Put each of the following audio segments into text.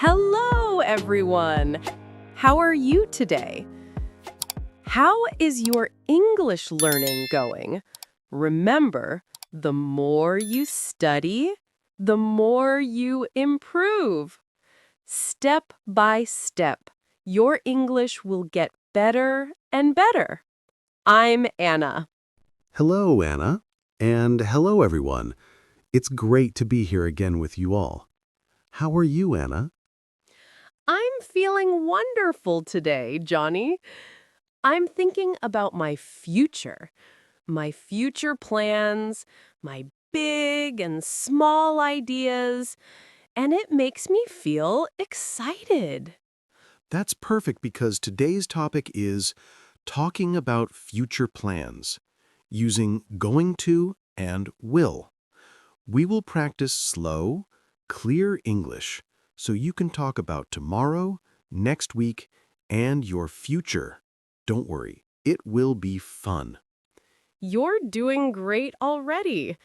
Hello, everyone. How are you today? How is your English learning going? Remember, the more you study, the more you improve. Step by step, your English will get better and better. I'm Anna. Hello, Anna. And hello, everyone. It's great to be here again with you all. How are you, Anna? I'm feeling wonderful today, Johnny. I'm thinking about my future plans, my big and small ideas, and it makes me feel excited. That's perfect because today's topic is talking about future plans using going to and will. We will practice slow, clear English so you can talk about tomorrow, next week, and your future. Don't worry, it will be fun. You're doing great already.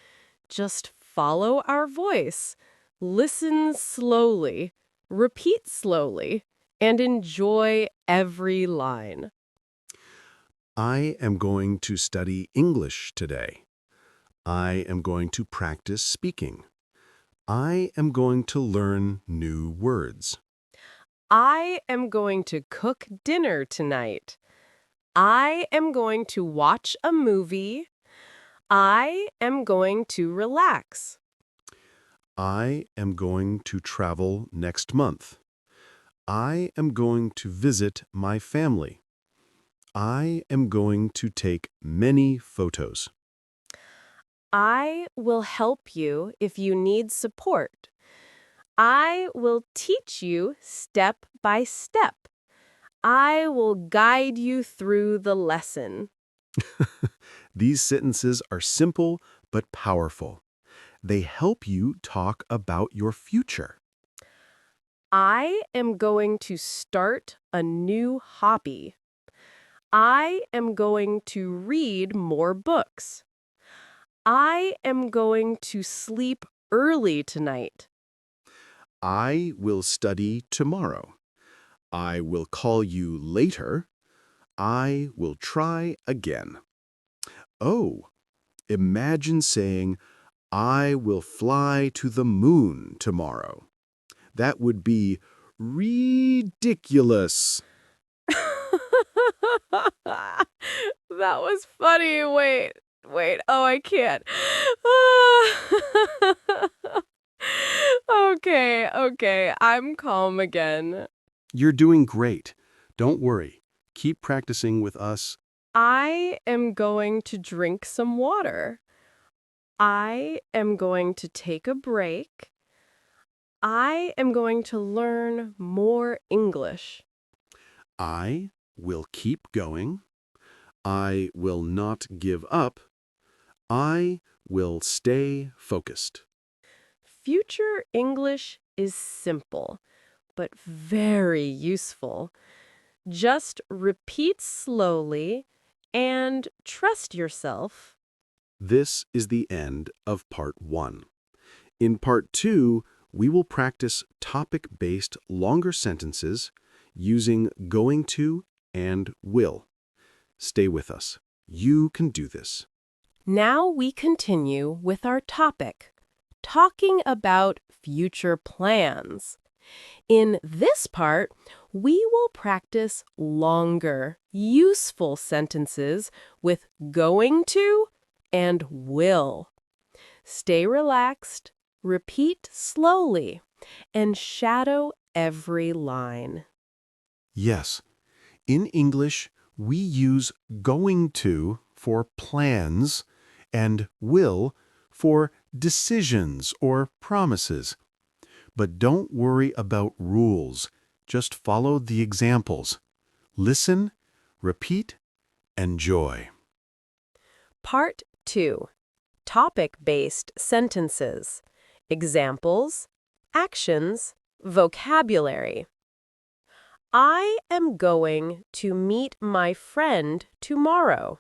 Just follow our voice. Listen slowly, repeat slowly, and enjoy every line. I am going to study English today. I am going to practice speaking. I am going to learn new words. I am going to cook dinner tonight. I am going to watch a movie. I am going to relax. I am going to travel next month. I am going to visit my family. I am going to take many photos. I will help you if you need support. I will teach you step by step. I will guide you through the lesson. These sentences are simple but powerful. They help you talk about your future. I am going to start a new hobby. I am going to read more books. I am going to sleep early tonight. I will study tomorrow. I will call you later. I will try again. Oh, imagine saying, I will fly to the moon tomorrow. That would be ridiculous. That was funny. Wait. Oh, I can't. Okay. I'm calm again. You're doing great. Don't worry. Keep practicing with us. I am going to drink some water. I am going to take a break. I am going to learn more English. I will keep going. I will not give up. I will stay focused. Future English is simple, but very useful. Just repeat slowly and trust yourself. This is the end of part 1. In part 2, we will practice topic-based longer sentences using going to and will. Stay with us. You can do this. Now we continue with our topic, talking about future plans. In this part, we will practice longer, useful sentences with going to and will. Stay relaxed, repeat slowly, and shadow every line. Yes, in English, we use going to for plans and will for decisions or promises. But don't worry about rules. Just follow the examples. Listen, repeat, enjoy. Part 2. Topic-based sentences. Examples, actions, vocabulary. I am going to meet my friend tomorrow.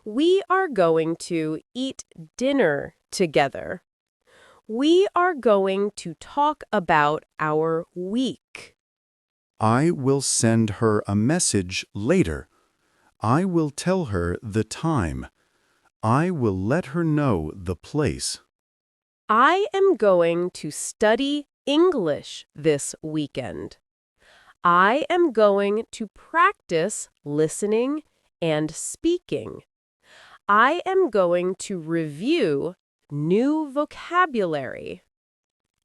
We are going to eat dinner together. We are going to talk about our week. I will send her a message later. I will tell her the time. I will let her know the place. I am going to study English this weekend. I am going to practice listening and speaking. I am going to review new vocabulary.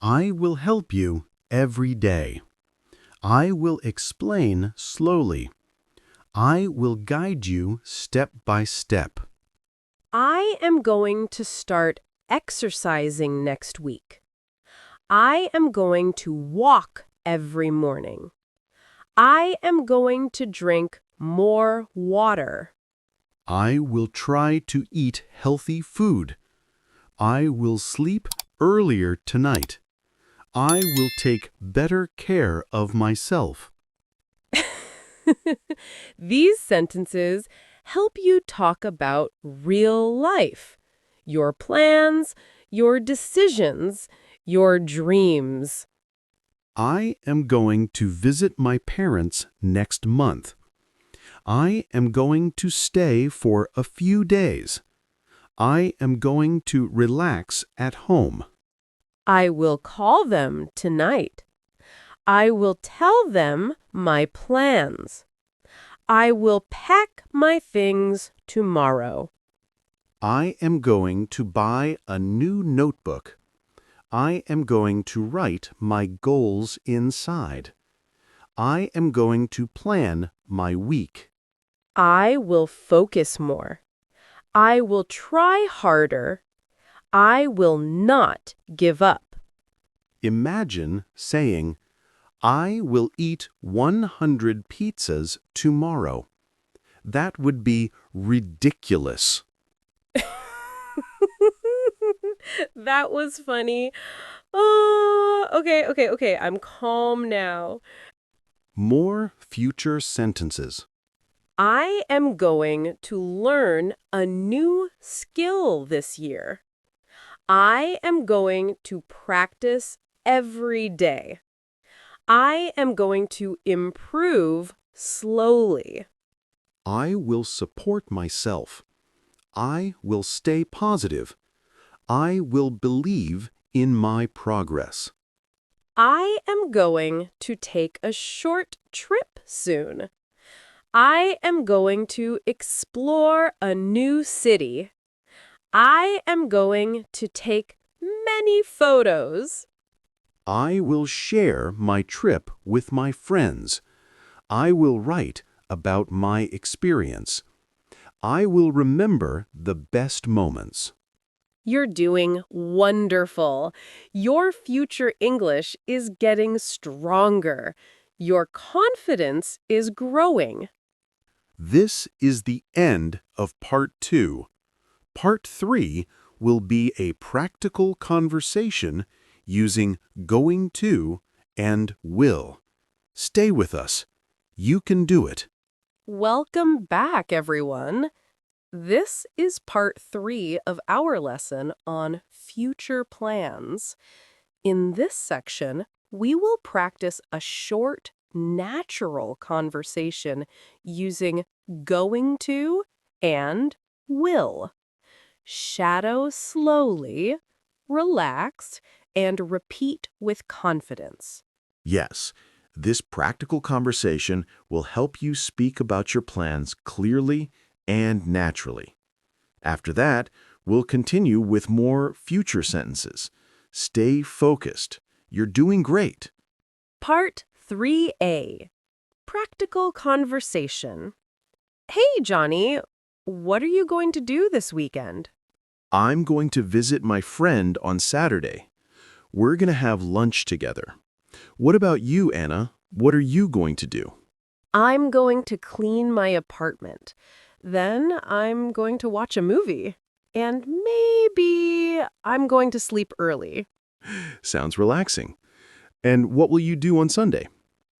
I will help you every day. I will explain slowly. I will guide you step by step. I am going to start exercising next week. I am going to walk every morning. I am going to drink more water. I will try to eat healthy food. I will sleep earlier tonight. I will take better care of myself. These sentences help you talk about real life, your plans, your decisions, your dreams. I am going to visit my parents next month. I am going to stay for a few days. I am going to relax at home. I will call them tonight. I will tell them my plans. I will pack my things tomorrow. I am going to buy a new notebook. I am going to write my goals inside. I am going to plan my week. I will focus more. I will try harder. I will not give up. Imagine saying, I will eat 100 pizzas tomorrow. That would be ridiculous. That was funny. Oh, okay. I'm calm now. More future sentences. I am going to learn a new skill this year. I am going to practice every day. I am going to improve slowly. I will support myself. I will stay positive. I will believe in my progress. I am going to take a short trip soon. I am going to explore a new city. I am going to take many photos. I will share my trip with my friends. I will write about my experience. I will remember the best moments. You're doing wonderful. Your future English is getting stronger. Your confidence is growing. This is the end of Part 2. Part 3 will be a practical conversation using going to and will. Stay with us. You can do it. Welcome back, everyone. This is part 3 of our lesson on future plans. In this section, we will practice a short, natural conversation using going to and will. Shadow slowly, relax, and repeat with confidence. Yes, this practical conversation will help you speak about your plans clearly and naturally. After that, we'll continue with more future sentences. Stay focused. You're doing great. Part 3A. Practical Conversation. Hey, Johnny, what are you going to do this weekend? I'm going to visit my friend on Saturday. We're going to have lunch together. What about you, Anna? What are you going to do? I'm going to clean my apartment. Then I'm going to watch a movie. And maybe I'm going to sleep early. Sounds relaxing. And what will you do on Sunday?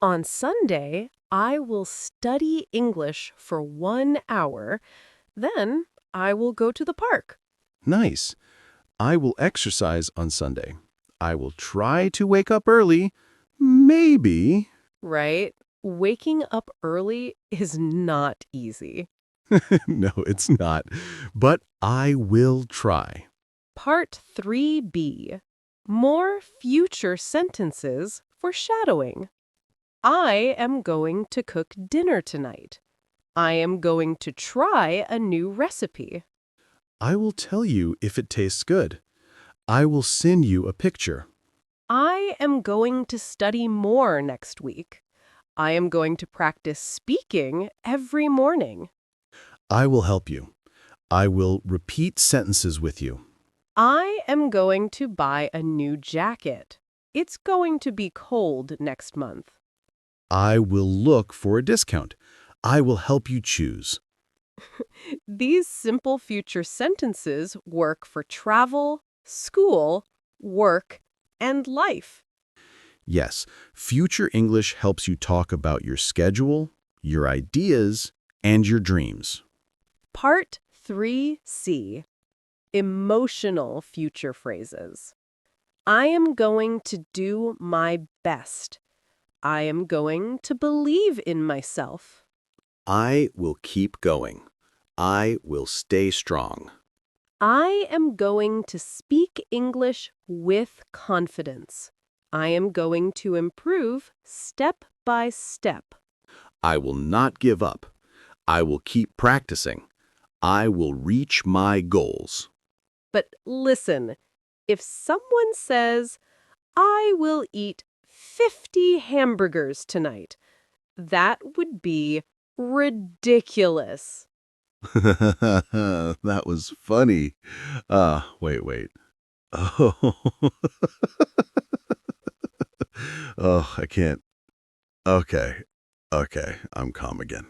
On Sunday, I will study English for 1 hour. Then I will go to the park. Nice. I will exercise on Sunday. I will try to wake up early. Maybe. Right? Waking up early is not easy. No, it's not. But I will try. Part 3B. More future sentences for shadowing. I am going to cook dinner tonight. I am going to try a new recipe. I will tell you if it tastes good. I will send you a picture. I am going to study more next week. I am going to practice speaking every morning. I will help you. I will repeat sentences with you. I am going to buy a new jacket. It's going to be cold next month. I will look for a discount. I will help you choose. These simple future sentences work for travel, school, work, and life. Yes, future English helps you talk about your schedule, your ideas, and your dreams. Part 3C. Emotional future phrases. I am going to do my best. I am going to believe in myself. I will keep going. I will stay strong. I am going to speak English with confidence. I am going to improve step by step. I will not give up. I will keep practicing. I will reach my goals. But listen, if someone says, I will eat 50 hamburgers tonight, that would be ridiculous. That was funny. Wait. Oh, oh, I can't. Okay, I'm calm again.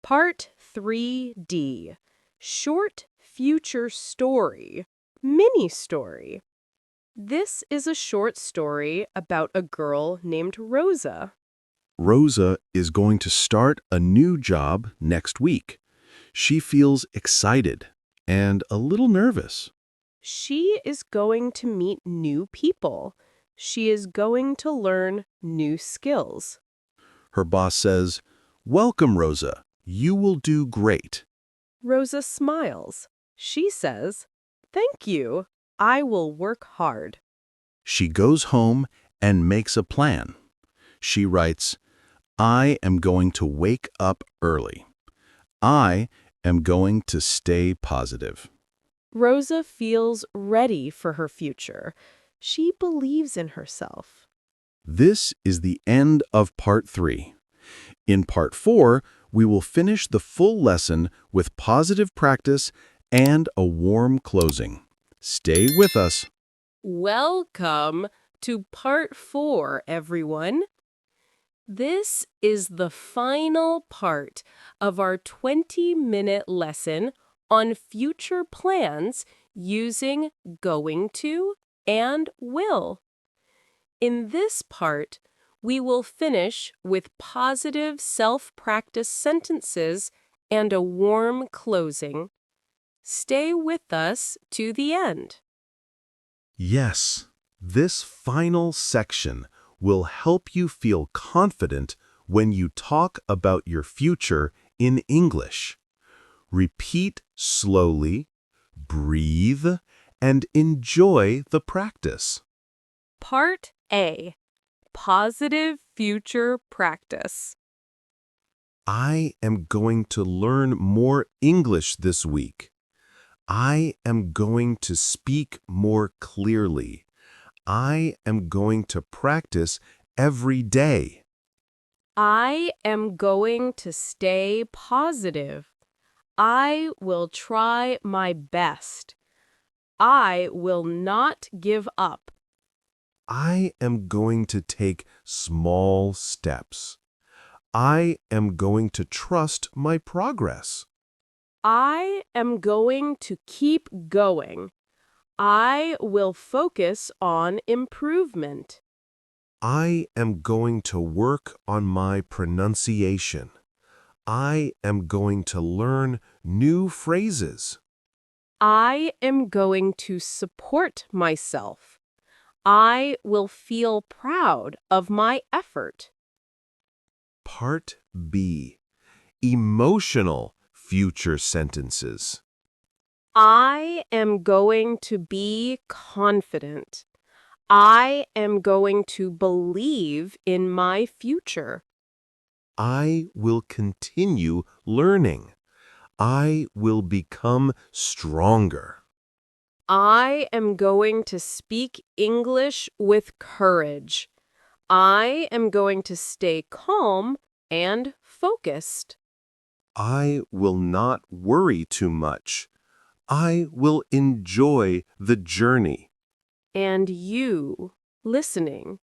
Part 3D. Short future story. Mini story. This is a short story about a girl named Rosa. Rosa is going to start a new job next week. She feels excited and a little nervous. She is going to meet new people. She is going to learn new skills. Her boss says, "Welcome, Rosa. You will do great." Rosa smiles. She says, Thank you. I will work hard. She goes home and makes a plan. She writes, I am going to wake up early. I am going to stay positive. Rosa feels ready for her future. She believes in herself. This is the end of part 3. In part 4, we will finish the full lesson with positive practice and a warm closing. Stay with us. Welcome to part 4, everyone. This is the final part of our 20-minute lesson on future plans using going to and will. In this part, we will finish with positive self-practice sentences and a warm closing. Stay with us to the end. Yes, this final section will help you feel confident when you talk about your future in English. Repeat slowly, breathe, and enjoy the practice. Part A. Positive future practice. I am going to learn more English this week. I am going to speak more clearly. I am going to practice every day. I am going to stay positive. I will try my best. I will not give up. I am going to take small steps. I am going to trust my progress. I am going to keep going. I will focus on improvement. I am going to work on my pronunciation. I am going to learn new phrases. I am going to support myself. I will feel proud of my effort. Part B. Emotional future sentences. I am going to be confident. I am going to believe in my future. I will continue learning. I will become stronger. I am going to speak English with courage. I am going to stay calm and focused. I will not worry too much. I will enjoy the journey. And you, listening,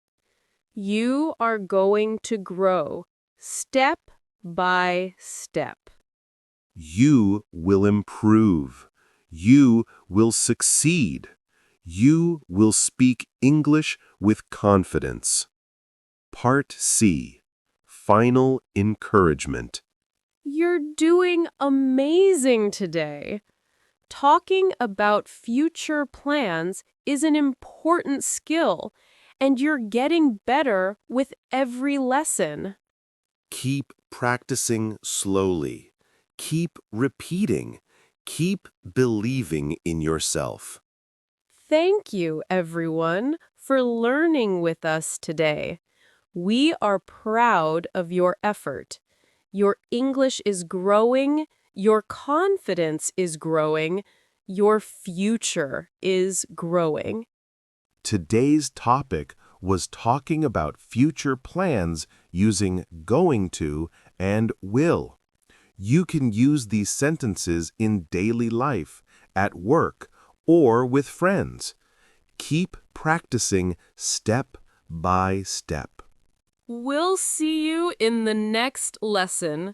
you are going to grow step by step. You will improve. You will succeed. You will speak English with confidence. Part C. Final encouragement. You're doing amazing today. Talking about future plans is an important skill, and you're getting better with every lesson. Keep practicing slowly. Keep repeating. Keep believing in yourself. Thank you, everyone, for learning with us today. We are proud of your effort. Your English is growing, your confidence is growing, your future is growing. Today's topic was talking about future plans using going to and will. You can use these sentences in daily life, at work, or with friends. Keep practicing step by step. We'll see you in the next lesson.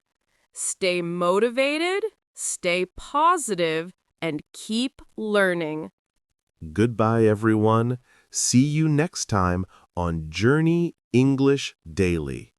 Stay motivated, stay positive, and keep learning. Goodbye, everyone. See you next time on Journey English Daily.